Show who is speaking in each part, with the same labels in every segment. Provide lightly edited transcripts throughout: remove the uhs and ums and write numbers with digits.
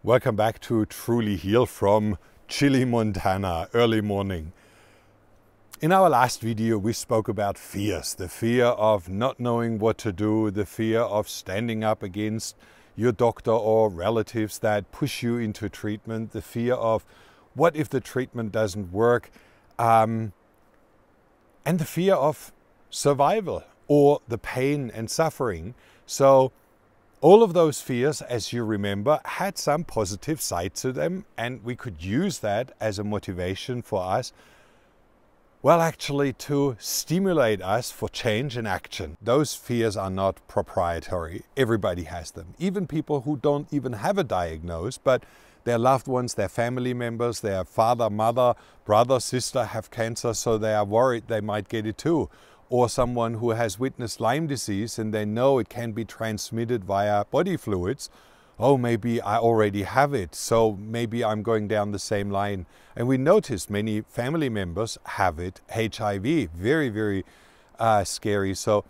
Speaker 1: Welcome back to Truly Heal from chilly Montana, early morning. In our last video we spoke about fears, the fear of not knowing what to do, the fear of standing up against your doctor or relatives that push you into treatment, the fear of what if the treatment doesn't work, and the fear of survival or the pain and suffering. So all of those fears, as you remember, had some positive side to them, and we could use that as a motivation for us, well, actually to stimulate us for change and action. Those fears are not proprietary. Everybody has them. Even people who don't even have a diagnosis, but their loved ones, their family members, their father, mother, brother, sister have cancer, so they are worried they might get it too. Or someone who has witnessed Lyme disease and they know it can be transmitted via body fluids. Oh, maybe I already have it, so maybe I'm going down the same line. And we noticed many family members have it, HIV, very, very scary. So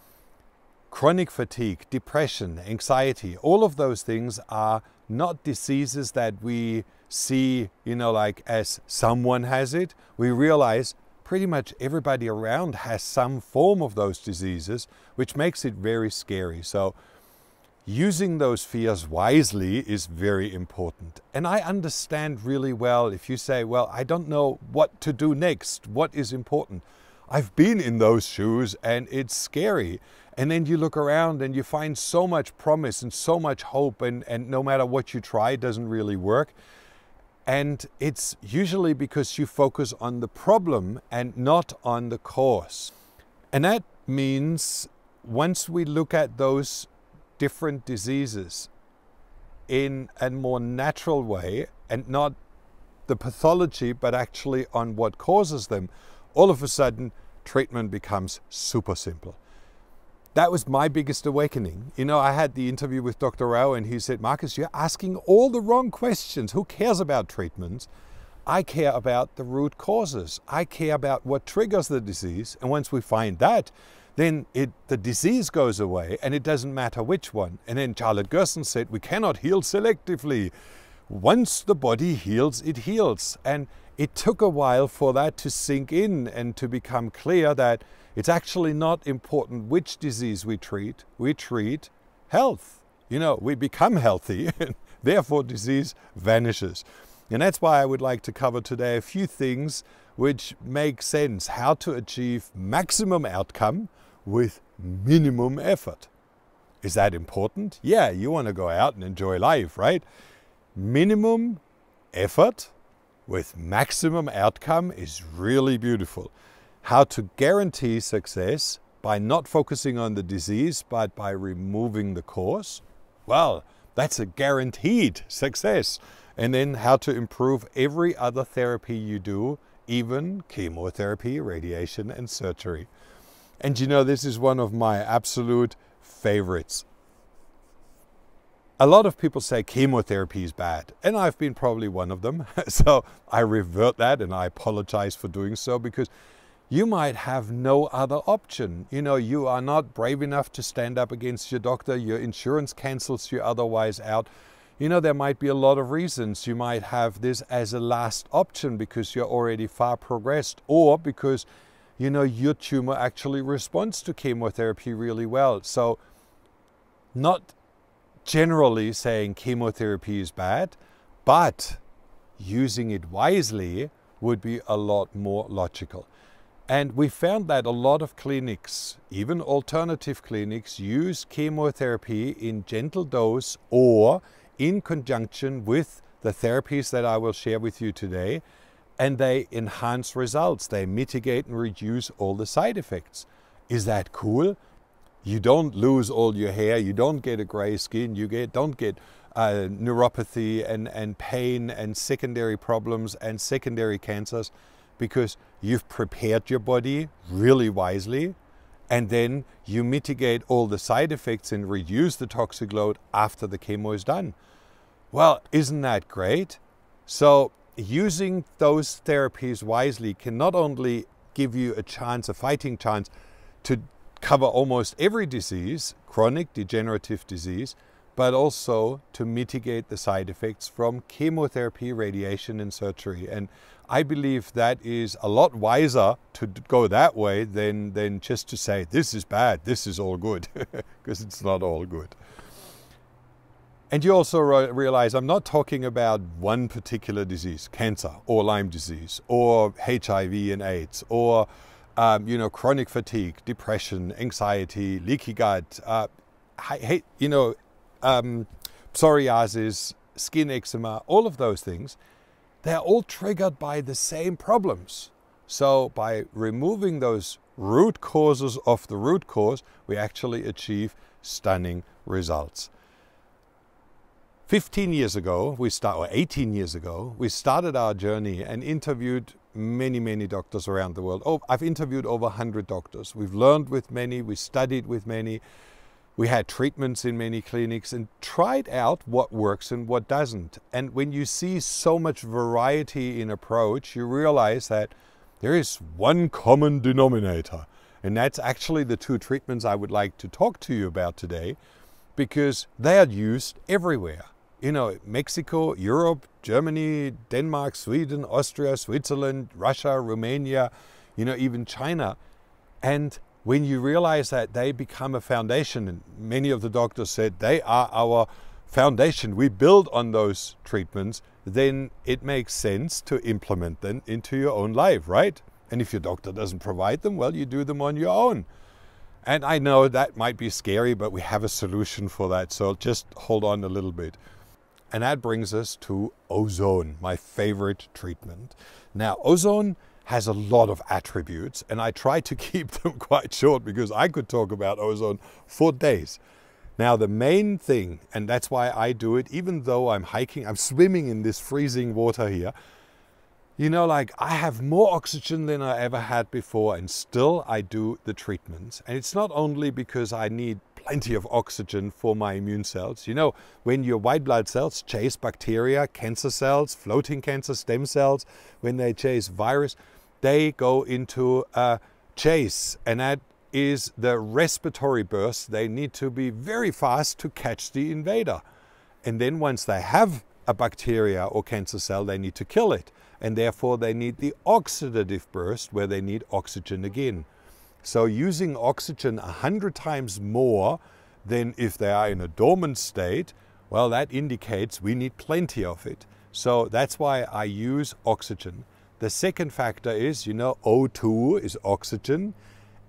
Speaker 1: chronic fatigue, depression, anxiety, all of those things are not diseases that we see, like as someone has it. We realize pretty much everybody around has some form of those diseases, which makes it very scary. So using those fears wisely is very important. And I understand really well if you say, well, I don't know what to do next. What is important? I've been in those shoes and it's scary. And then you look around and you find so much promise and so much hope, and no matter what you try, it doesn't really work. And it's usually because you focus on the problem and not on the cause. And that means once we look at those different diseases in a more natural way and not the pathology, but actually on what causes them, all of a sudden treatment becomes super simple. That was my biggest awakening. I had the interview with Dr. Rao and he said, Marcus, you're asking all the wrong questions. Who cares about treatments? I care about the root causes. I care about what triggers the disease. And once we find that, then the disease goes away and it doesn't matter which one. And then Charlotte Gerson said, we cannot heal selectively. Once the body heals, it heals. And it took a while for that to sink in and to become clear that it's actually not important which disease we treat health. We become healthy and therefore disease vanishes. And that's why I would like to cover today a few things which make sense, how to achieve maximum outcome with minimum effort. Is that important? Yeah, you want to go out and enjoy life, right? Minimum effort with maximum outcome is really beautiful. How to guarantee success by not focusing on the disease, but by removing the cause? Well, that's a guaranteed success. And then how to improve every other therapy you do, even chemotherapy, radiation, and surgery. And this is one of my absolute favorites. A lot of people say chemotherapy is bad, and I've been probably one of them. So I revert that and I apologize for doing so, because you might have no other option. You are not brave enough to stand up against your doctor. Your insurance cancels you otherwise out. There might be a lot of reasons. You might have this as a last option because you're already far progressed, or because, your tumor actually responds to chemotherapy really well. So not generally saying chemotherapy is bad, but using it wisely would be a lot more logical. And we found that a lot of clinics, even alternative clinics, use chemotherapy in gentle dose or in conjunction with the therapies that I will share with you today, and they enhance results. They mitigate and reduce all the side effects. Is that cool? You don't lose all your hair, you don't get a gray skin, you don't get neuropathy and pain and secondary problems and secondary cancers, because you've prepared your body really wisely, and then you mitigate all the side effects and reduce the toxic load after the chemo is done. Well, isn't that great? So using those therapies wisely can not only give you a fighting chance to cover almost every disease, chronic degenerative disease, but also to mitigate the side effects from chemotherapy, radiation, and surgery. And I believe that is a lot wiser to go that way than just to say, this is bad, this is all good, because it's not all good. And you also realize I'm not talking about one particular disease, cancer or Lyme disease or HIV and AIDS or chronic fatigue, depression, anxiety, leaky gut, psoriasis, skin eczema, all of those things. They're all triggered by the same problems. So by removing those root causes of the root cause, we actually achieve stunning results. 18 years ago, we started our journey and interviewed many doctors around the world. I've interviewed over 100 doctors. We've learned with many, we studied with many, we had treatments in many clinics and tried out what works and what doesn't. And when you see so much variety in approach, you realize that there is one common denominator. And that's actually the two treatments I would like to talk to you about today, because they are used everywhere. Mexico, Europe, Germany, Denmark, Sweden, Austria, Switzerland, Russia, Romania, even China. And when you realize that they become a foundation, and many of the doctors said they are our foundation, we build on those treatments, then it makes sense to implement them into your own life, right? And if your doctor doesn't provide them, well, you do them on your own. And I know that might be scary, but we have a solution for that. So just hold on a little bit. And that brings us to ozone, my favorite treatment. Now, ozone has a lot of attributes, and I try to keep them quite short because I could talk about ozone for days. Now, the main thing, and that's why I do it, even though I'm hiking, I'm swimming in this freezing water here, I have more oxygen than I ever had before, and still I do the treatments. And it's not only because I need plenty of oxygen for my immune cells. When your white blood cells chase bacteria, cancer cells, floating cancer stem cells, when they chase virus, they go into a chase, and that is the respiratory burst. They need to be very fast to catch the invader. And then once they have a bacteria or cancer cell, they need to kill it. And therefore they need the oxidative burst, where they need oxygen again. So using oxygen 100 times more than if they are in a dormant state, well, that indicates we need plenty of it. So that's why I use oxygen. The second factor is, O2 is oxygen.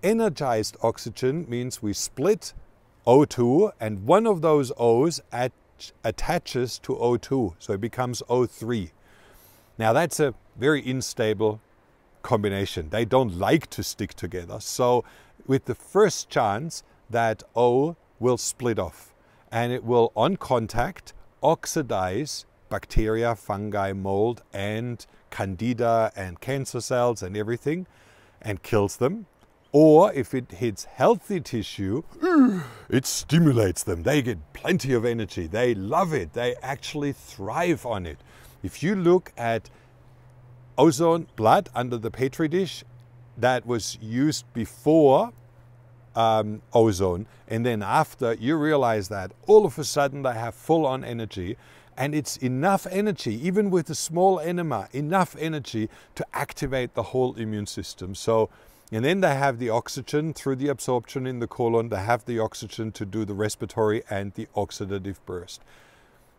Speaker 1: Energized oxygen means we split O2 and one of those O's attaches to O2, so it becomes O3. Now that's a very unstable combination. They don't like to stick together. So with the first chance, that O will split off, and it will on contact oxidize bacteria, fungi, mold, and candida and cancer cells and everything, and kills them. Or if it hits healthy tissue, it stimulates them. They get plenty of energy. They love it. They actually thrive on it. If you look at ozone blood under the Petri dish that was used before ozone and then after, you realize that all of a sudden they have full-on energy, and it's enough energy, even with a small enema, enough energy to activate the whole immune system. So, and then they have the oxygen through the absorption in the colon, they have the oxygen to do the respiratory and the oxidative burst.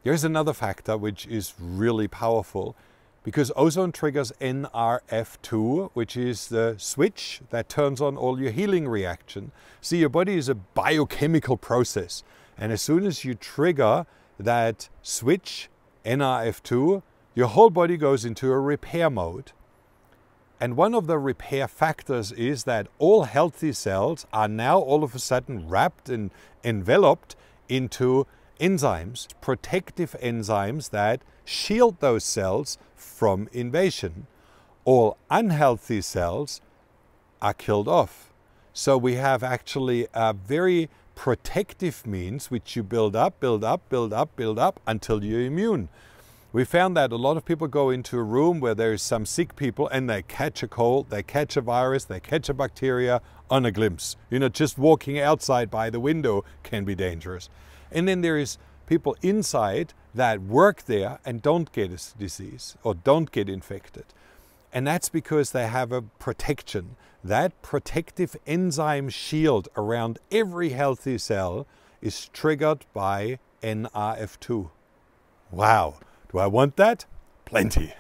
Speaker 1: Here's another factor which is really powerful, because ozone triggers NRF2, which is the switch that turns on all your healing reaction. See, your body is a biochemical process, and as soon as you trigger that switch, NRF2, your whole body goes into a repair mode. And one of the repair factors is that all healthy cells are now all of a sudden wrapped and enveloped into enzymes, protective enzymes that shield those cells from invasion. All unhealthy cells are killed off. So we have actually a very protective means which you build up until you're immune. We found that a lot of people go into a room where there is some sick people and they catch a cold, they catch a virus, they catch a bacteria on a glimpse. Just walking outside by the window can be dangerous. And then there is people inside that work there and don't get a disease or don't get infected. And that's because they have a protection. That protective enzyme shield around every healthy cell is triggered by NRF2. Wow, do I want that? Plenty,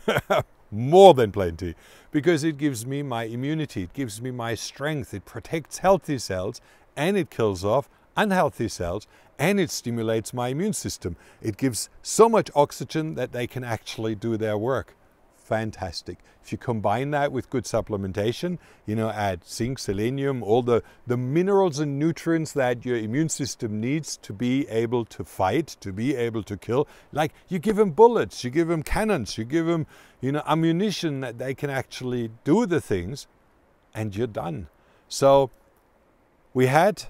Speaker 1: more than plenty, because it gives me my immunity, it gives me my strength, it protects healthy cells and it kills off unhealthy cells and it stimulates my immune system. It gives so much oxygen that they can actually do their work. Fantastic. If you combine that with good supplementation, add zinc, selenium, all the minerals and nutrients that your immune system needs to be able to fight, to be able to kill. Like you give them bullets, you give them cannons, you give them, ammunition that they can actually do the things, and you're done. So we had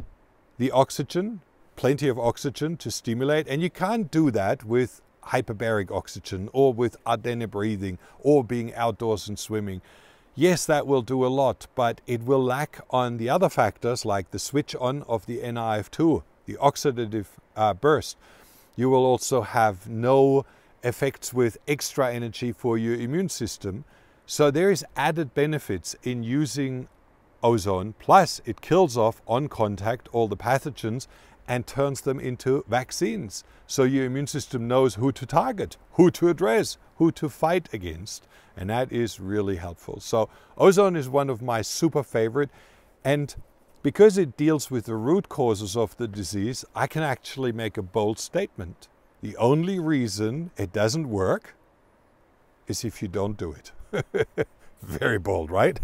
Speaker 1: the oxygen, plenty of oxygen to stimulate, and you can't do that with hyperbaric oxygen or with Ardenne breathing or being outdoors and swimming. Yes, that will do a lot, but it will lack on the other factors like the switch on of the NRF2, the oxidative burst. You will also have no effects with extra energy for your immune system. So there is added benefits in using ozone, plus it kills off on contact all the pathogens and turns them into vaccines. So your immune system knows who to target, who to address, who to fight against. And that is really helpful. So ozone is one of my super favorite. And because it deals with the root causes of the disease, I can actually make a bold statement. The only reason it doesn't work is if you don't do it. Very bold, right?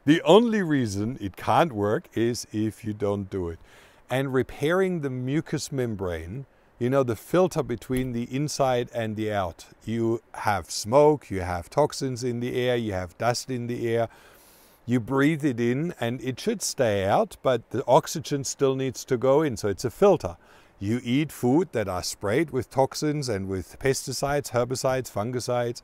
Speaker 1: The only reason it can't work is if you don't do it. And repairing the mucous membrane, the filter between the inside and the out. You have smoke, you have toxins in the air, you have dust in the air. You breathe it in and it should stay out, but the oxygen still needs to go in, so it's a filter. You eat food that are sprayed with toxins and with pesticides, herbicides, fungicides,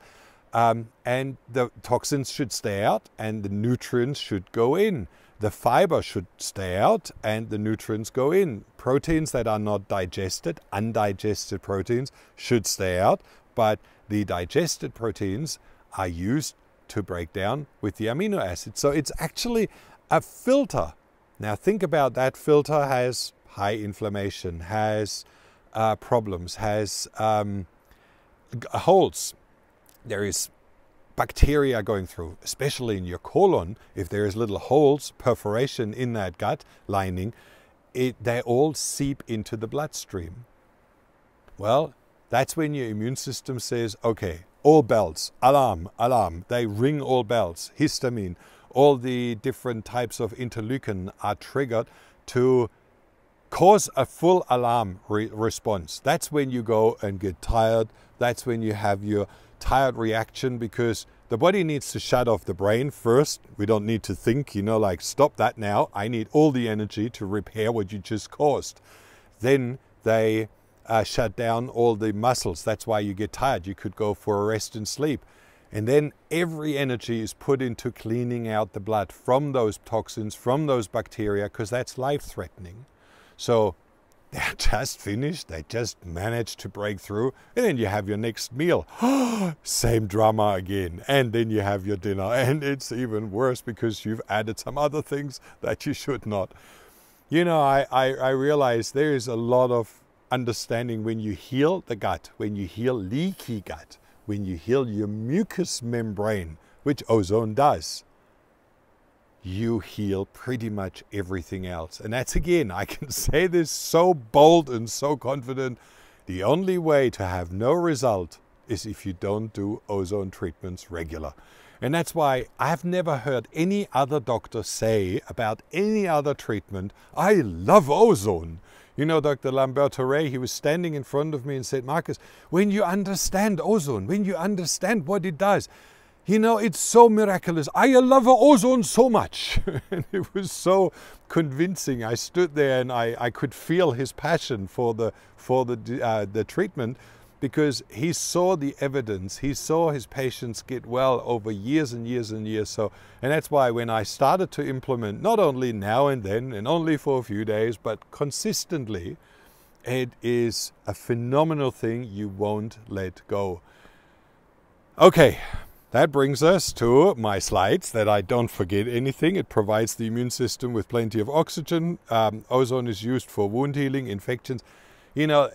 Speaker 1: and the toxins should stay out and the nutrients should go in. The fiber should stay out and the nutrients go in. Proteins that are not digested, undigested proteins, should stay out, but the digested proteins are used to break down with the amino acids. So it's actually a filter. Now think about that filter has high inflammation, has problems, has holes. There is bacteria going through, especially in your colon. If there is little holes, perforation in that gut lining, they all seep into the bloodstream. Well, that's when your immune system says, okay, all bells, alarm, alarm. They ring all bells, histamine, all the different types of interleukin are triggered to cause a full alarm response. That's when you go and get tired. That's when you have your tired reaction, because the body needs to shut off the brain first. We don't need to think, like stop that now. I need all the energy to repair what you just caused. Then they shut down all the muscles. That's why you get tired. You could go for a rest and sleep. And then every energy is put into cleaning out the blood from those toxins, from those bacteria, because that's life-threatening. So they're just finished, they just managed to break through, and then you have your next meal. Same drama again. And then you have your dinner, and it's even worse because you've added some other things that you should not. I realize there is a lot of understanding when you heal the gut, when you heal leaky gut, when you heal your mucous membrane, which ozone does. You heal pretty much everything else. And that's, again, I can say this so bold and so confident, the only way to have no result is if you don't do ozone treatments regular. And that's why I've never heard any other doctor say about any other treatment, I love ozone. Dr. Lamberto Rey, he was standing in front of me and said, Marcus, when you understand ozone, when you understand what it does, it's so miraculous. I love ozone so much. And it was so convincing. I stood there and I could feel his passion for the treatment, because he saw the evidence. He saw his patients get well over years and years and years. And that's why when I started to implement, not only now and then and only for a few days, but consistently, It is a phenomenal thing you won't let go. Okay, that brings us to my slides, that I don't forget anything. It provides the immune system with plenty of oxygen. Ozone is used for wound healing, infections. You know,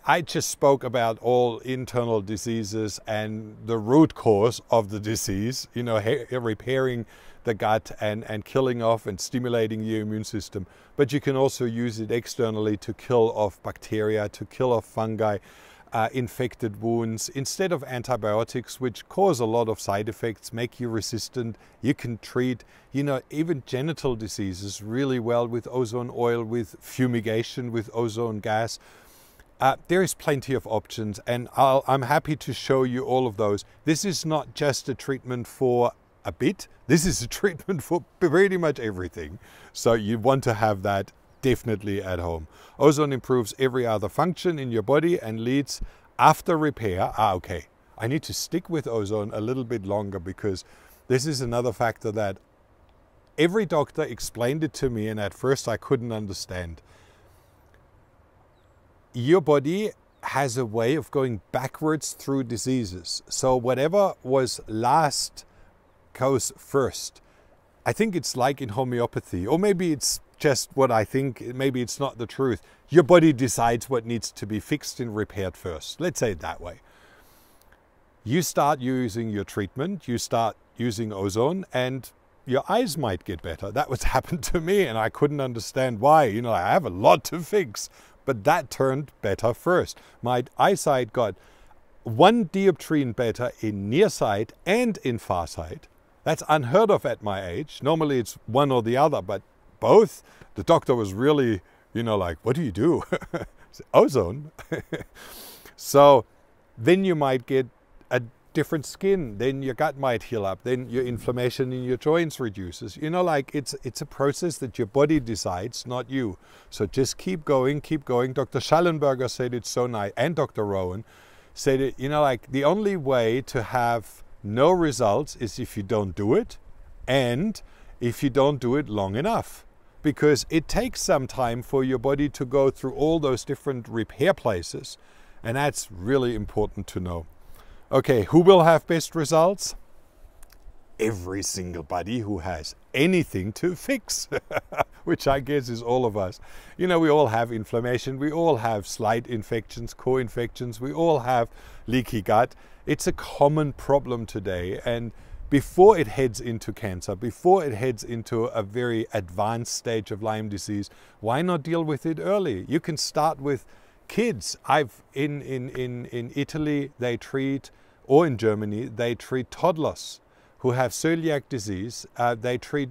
Speaker 1: I just spoke about all internal diseases and the root cause of the disease, you know, repairing the gut and killing off and stimulating your immune system. But you can also use it externally to kill off bacteria, to kill off fungi, infected wounds. Instead of antibiotics, which cause a lot of side effects, make you resistant, you can treat, you know, even genital diseases really well with ozone oil, with fumigation, with ozone gas. There is plenty of options, and I'm happy to show you all of those. This is not just a treatment for a bit. This is a treatment for pretty much everything. So you want to have that definitely at home. Ozone improves every other function in your body and leads after repair. Okay, I need to stick with ozone a little bit longer, because this is another factor that every doctor explained it to me, and at first I couldn't understand. Your body has a way of going backwards through diseases. So whatever was last goes first. I think it's like in homeopathy, or maybe it's just what I think, maybe it's not the truth. Your body decides what needs to be fixed and repaired first. Let's say it that way. You start using your treatment, you start using ozone, and your eyes might get better. That was happened to me, and I couldn't understand why. You know, I have a lot to fix. But that turned better first. My eyesight got 1 dioptrine better in near sight and in far sight. That's unheard of at my age. Normally it's one or the other, but both. The doctor was really, you know, like, what do you do? Ozone. So then you might get a different skin, then your gut might heal up, then your inflammation in your joints reduces. You know, like it's a process that your body decides, not you. So just keep going, keep going. Dr. Schallenberger said it so nice, and Dr. Rowan said it, you know, like the only way to have no results is if you don't do it, and if you don't do it long enough. Because it takes some time for your body to go through all those different repair places, and that's really important to know. Okay, who will have best results? Every single body who has anything to fix, which I guess is all of us. You know, we all have inflammation, we all have slight infections, co-infections, we all have leaky gut. It's a common problem today, and before it heads into cancer, before it heads into a very advanced stage of Lyme disease, why not deal with it early? You can start with kids. In Italy they treat, or in Germany, they treat toddlers who have celiac disease. They treat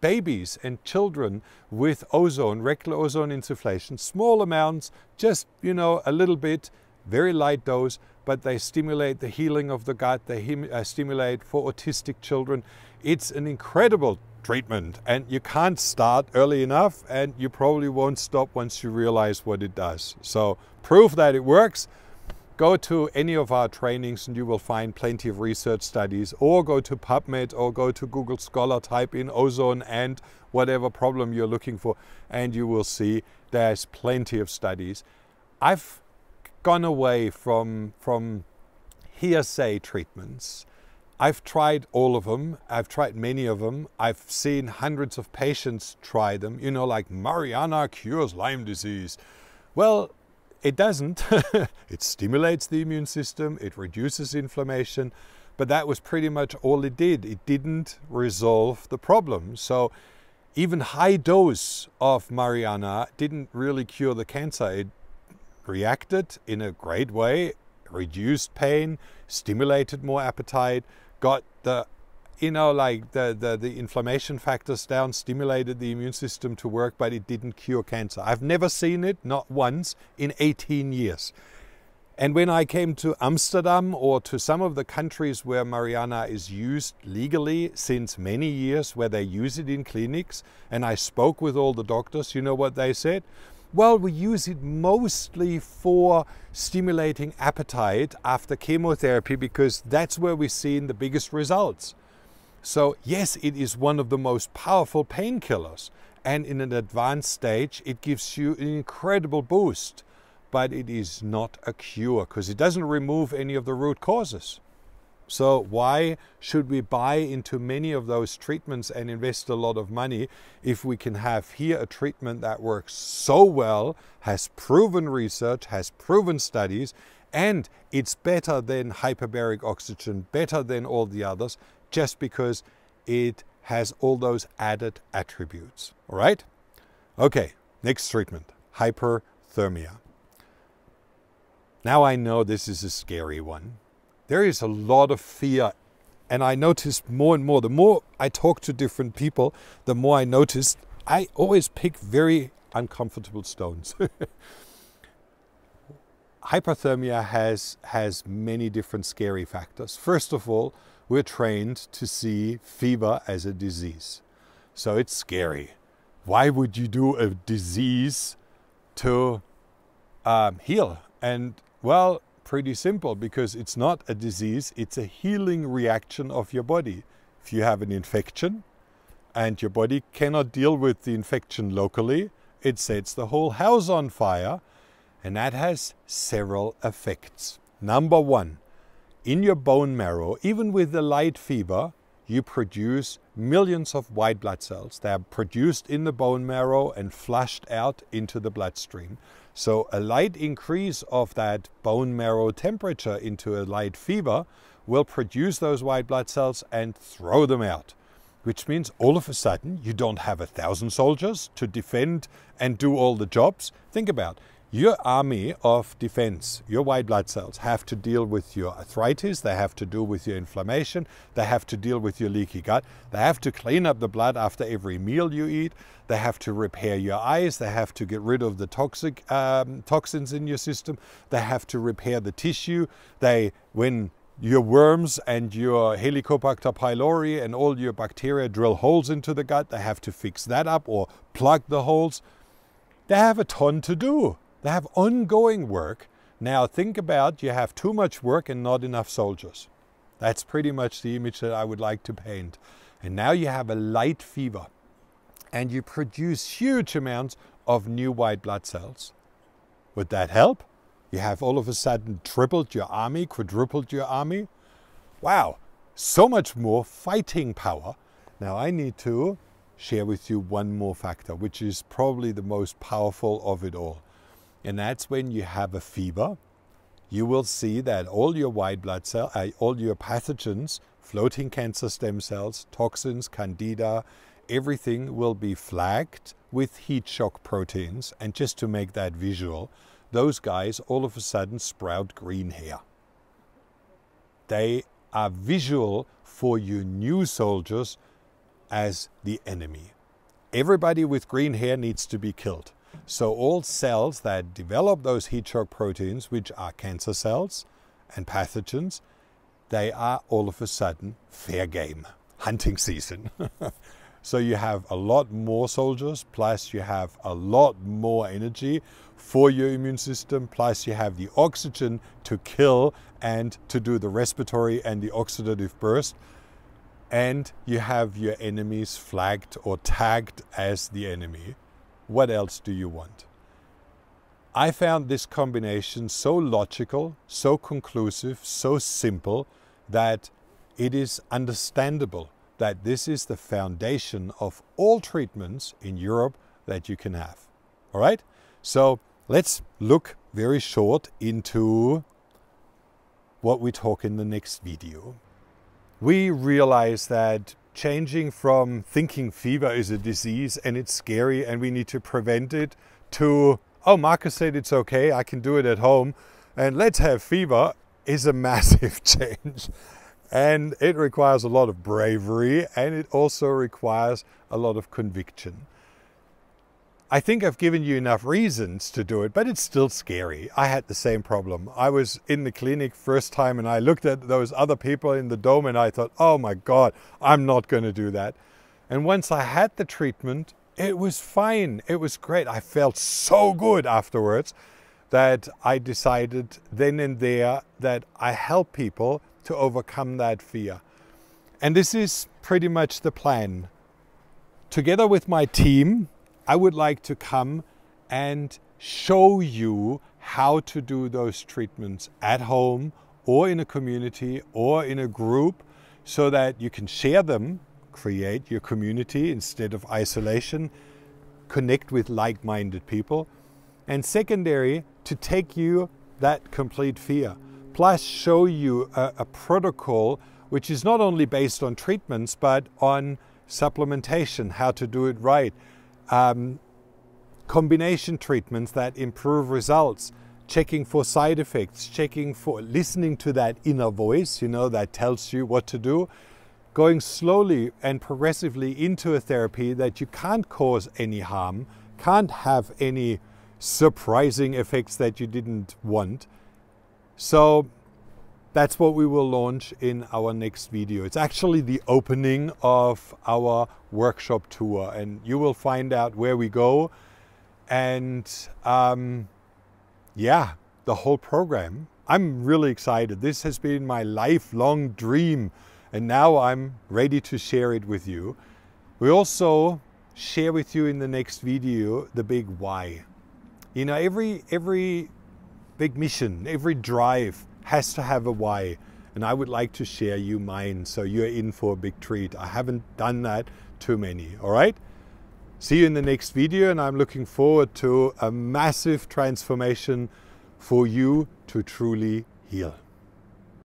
Speaker 1: babies and children with ozone, rectal ozone insufflation, small amounts, just, you know, a little bit, very light dose, but they stimulate the healing of the gut, they stimulate for autistic children. It's an incredible treatment, and you can't start early enough, and you probably won't stop once you realize what it does. So proof that it works, go to any of our trainings and you will find plenty of research studies, or go to PubMed or go to Google Scholar, type in ozone and whatever problem you're looking for, and you will see there's plenty of studies. I've gone away from hearsay treatments. I've tried all of them. I've tried many of them. I've seen hundreds of patients try them. You know, like Mariana cures Lyme disease. Well, it doesn't. It stimulates the immune system. It reduces inflammation. But that was pretty much all it did. It didn't resolve the problem. So even high dose of Mariana didn't really cure the cancer. It reacted in a great way, reduced pain, stimulated more appetite, got the, you know, like the inflammation factors down, stimulated the immune system to work, but it didn't cure cancer. I've never seen it, not once, in 18 years. And when I came to Amsterdam or to some of the countries where Mariana is used legally since many years, where they use it in clinics, and I spoke with all the doctors, you know what they said? Well, we use it mostly for stimulating appetite after chemotherapy, because that's where we've seen the biggest results. So yes, it is one of the most powerful painkillers. and in an advanced stage, it gives you an incredible boost. But it is not a cure because it doesn't remove any of the root causes. So why should we buy into many of those treatments and invest a lot of money if we can have here a treatment that works so well, has proven research, has proven studies, and it's better than hyperbaric oxygen, better than all the others, just because it has all those added attributes. All right? Okay, next treatment, hyperthermia. Now I know this is a scary one. There is a lot of fear, and I notice more and more, the more I talk to different people, the more I notice I always pick very uncomfortable stones. Hyperthermia has many different scary factors. First of all, we're trained to see fever as a disease. So it's scary. Why would you do a disease to heal? And well, pretty simple, because it's not a disease, it's a healing reaction of your body. If you have an infection and your body cannot deal with the infection locally, it sets the whole house on fire, and that has several effects. Number one, in your bone marrow, even with a light fever, you produce millions of white blood cells. They are produced in the bone marrow and flushed out into the bloodstream. So a light increase of that bone marrow temperature into a light fever will produce those white blood cells and throw them out, which means all of a sudden you don't have 1,000 soldiers to defend and do all the jobs. Think about your army of defense. Your white blood cells have to deal with your arthritis, they have to deal with your inflammation, they have to deal with your leaky gut, they have to clean up the blood after every meal you eat, they have to repair your eyes, they have to get rid of the toxins in your system, they have to repair the tissue. When your worms and your Helicobacter pylori and all your bacteria drill holes into the gut, they have to fix that up or plug the holes. They have a ton to do. They have ongoing work. Now think about, you have too much work and not enough soldiers. That's pretty much the image that I would like to paint. And now you have a light fever and you produce huge amounts of new white blood cells. Would that help? You have all of a sudden tripled your army, quadrupled your army. Wow, so much more fighting power. Now I need to share with you one more factor, which is probably the most powerful of it all. And that's when you have a fever, you will see that all your white blood cells, all your pathogens, floating cancer stem cells, toxins, candida, everything will be flagged with heat shock proteins. And just to make that visual, those guys all of a sudden sprout green hair. They are visual for your new soldiers as the enemy. Everybody with green hair needs to be killed. So all cells that develop those heat shock proteins, which are cancer cells and pathogens, they are all of a sudden fair game, hunting season. So you have a lot more soldiers, plus you have a lot more energy for your immune system, plus you have the oxygen to kill and to do the respiratory and the oxidative burst. And you have your enemies flagged or tagged as the enemy. What else do you want? I found this combination so logical, so conclusive, so simple that it is understandable that this is the foundation of all treatments in Europe that you can have. All right? So let's look very short into what we talk in the next video. We realize that changing from thinking fever is a disease and it's scary and we need to prevent it to, oh, Marcus said it's okay, I can do it at home and let's have fever, is a massive change. And it requires a lot of bravery and it also requires a lot of conviction. I think I've given you enough reasons to do it, but it's still scary. I had the same problem. I was in the clinic first time and I looked at those other people in the dome and I thought, oh my God, I'm not going to do that. And once I had the treatment, it was fine. It was great. I felt so good afterwards that I decided then and there that I help people to overcome that fear. And this is pretty much the plan. Together with my team, I would like to come and show you how to do those treatments at home or in a community or in a group, so that you can share them, create your community instead of isolation, connect with like-minded people, and secondary, to take you that complete fear, plus show you a protocol which is not only based on treatments but on supplementation, how to do it right, combination treatments that improve results, checking for side effects, listening to that inner voice, that tells you what to do, going slowly and progressively into a therapy that you can't cause any harm, can't have any surprising effects that you didn't want. So that's what we will launch in our next video. It's actually the opening of our workshop tour, and you will find out where we go and yeah, the whole program. I'm really excited. This has been my lifelong dream, and now I'm ready to share it with you. We also share with you in the next video the big why. Every big mission, every drive has to have a why, and I would like to share you mine, so you're in for a big treat. I haven't done that too many, all right? See you in the next video, and I'm looking forward to a massive transformation for you to truly heal.